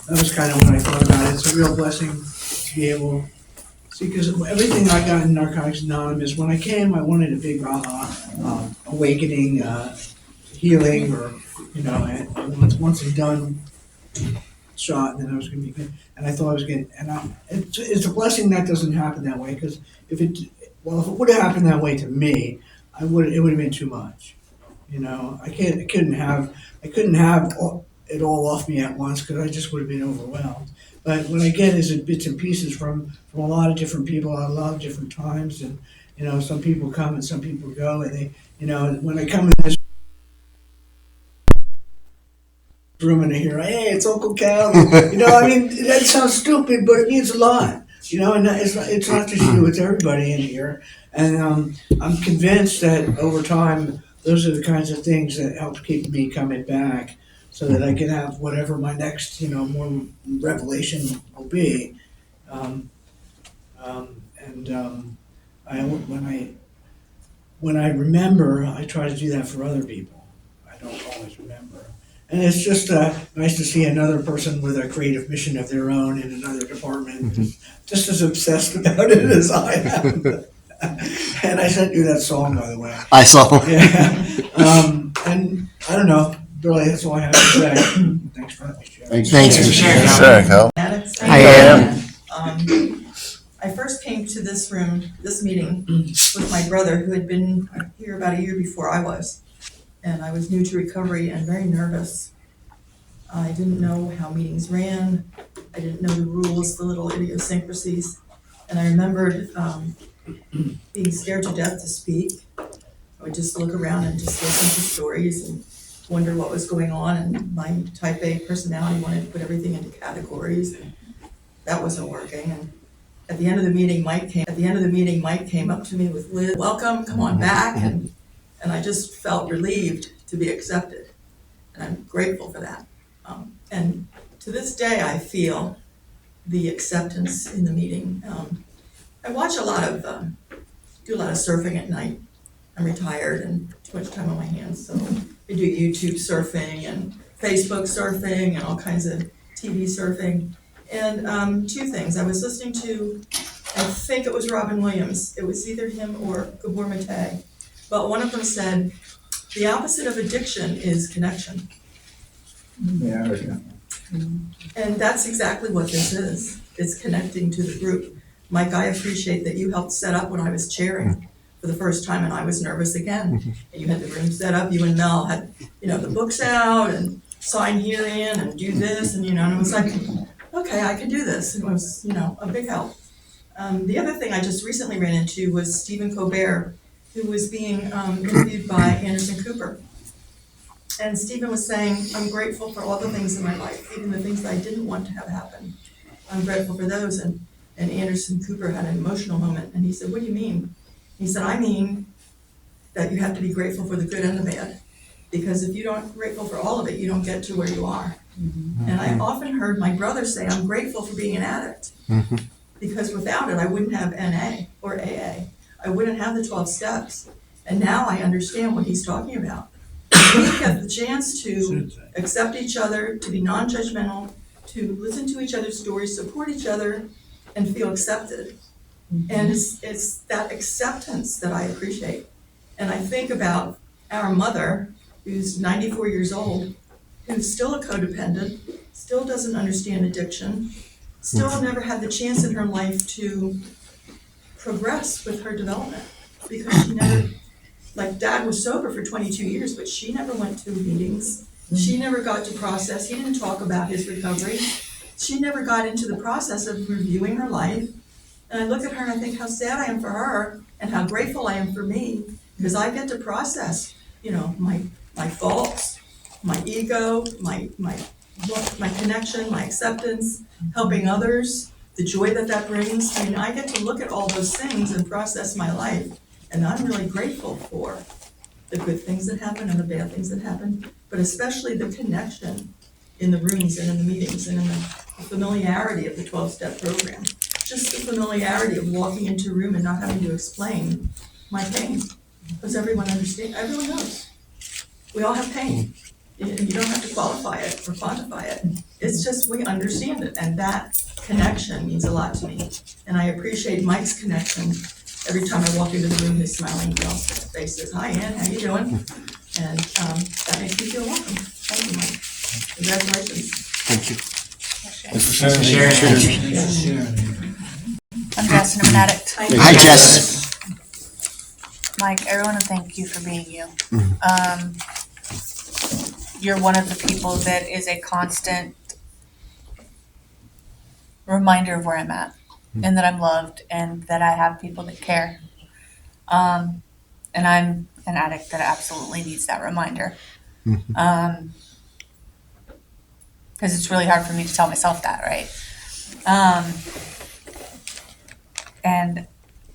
that was kind of what I thought about it. It's a real blessing to be able, see, because everything I got in Narcotics Anonymous, when I came, I wanted a big awakening, healing, or, and once and done shot, and then I was gonna be good. And I thought I was getting, it's a blessing that doesn't happen that way, because if it would have happened that way to me, it would have been too much. I couldn't have it all off me at once, because I just would have been overwhelmed. But what I get is in bits and pieces from a lot of different people at a lot of different times, and some people come and some people go, and they, when I come in this room and I hear, hey, it's Uncle Cal. I mean, that sounds stupid, but it means a lot. And it's not just you, it's everybody in here. And I'm convinced that over time, those are the kinds of things that help keep me coming back, so that I can have whatever my next, more revelation will be. And when I remember, I try to do that for other people. I don't always remember. And it's just nice to see another person with a creative mission of their own in another department, just as obsessed about it as I am. And I sent you that song, by the way. I saw. Yeah. And I don't know, really, that's all I have to say. Thanks for letting me share. Thanks for sharing. Sure, Cal. I am. I first came to this meeting with my brother, who had been here about a year before I was. And I was new to recovery and very nervous. I didn't know how meetings ran. I didn't know the rules, the little idiosyncrasies. And I remembered being scared to death to speak. I would just look around and just listen to stories and wonder what was going on. And my type A personality wanted to put everything into categories. And that wasn't working. And at the end of the meeting, Mike came up to me with, Liz, welcome, come on back. And I just felt relieved to be accepted. And I'm grateful for that. And to this day, I feel the acceptance in the meeting. I watch do a lot of surfing at night. I'm retired and too much time on my hands, so I do YouTube surfing and Facebook surfing and all kinds of TV surfing. And two things, I was listening to, I think it was Robin Williams. It was either him or Gabor Mate. But one of them said, the opposite of addiction is connection. Yeah, I heard that. And that's exactly what this is. It's connecting to the group. Mike, I appreciate that you helped set up when I was chairing for the first time, and I was nervous again. And you had the room set up. You and Mel had, the books out and sign here in and do this, and and it was like, okay, I can do this. It was, a big help. The other thing I just recently ran into was Stephen Colbert, who was being interviewed by Anderson Cooper. And Stephen was saying, I'm grateful for all the things in my life, even the things that I didn't want to have happen. I'm grateful for those. And Anderson Cooper had an emotional moment. And he said, what do you mean? He said, I mean that you have to be grateful for the good and the bad. Because if you don't grateful for all of it, you don't get to where you are. Mm-hmm. And I often heard my brother say, I'm grateful for being an addict. Mm-hmm. Because without it, I wouldn't have NA or AA. I wouldn't have the 12 steps. And now I understand what he's talking about. We have the chance to accept each other, to be non-judgmental, to listen to each other's stories, support each other, and feel accepted. Mm-hmm. And it's that acceptance that I appreciate. And I think about our mother, who's 94 years old, who's still a codependent, still doesn't understand addiction, still never had the chance in her life to progress with her development, because she never, like Dad was sober for 22 years, but she never went to meetings. She never got to process. He didn't talk about his recovery. She never got into the process of reviewing her life. And I look at her and I think how sad I am for her and how grateful I am for me, because I get to process, my faults, my ego, my connection, my acceptance, helping others, the joy that brings. I mean, I get to look at all those things and process my life. And I'm really grateful for the good things that happen and the bad things that happen, but especially the connection in the rooms and in the meetings and in the familiarity of the 12-step program. Just the familiarity of walking into a room and not having to explain my pain, because everyone understands, everyone knows. We all have pain. You don't have to qualify it or quantify it. It's just, we understand it, and that connection means a lot to me. And I appreciate Mike's connection. Every time I walk into the room, his smiling face says, "Hi, Ann, how you doing?" And that makes me feel welcome. Thank you, Mike. Congratulations. Thank you. Thanks for sharing. I'm Jess, and I'm an addict. Hi, Jess. Mike, I want to thank you for being you. You're one of the people that is a constant reminder of where I'm at, and that I'm loved, and that I have people that care. And I'm an addict that absolutely needs that reminder. Because it's really hard for me to tell myself that, right? And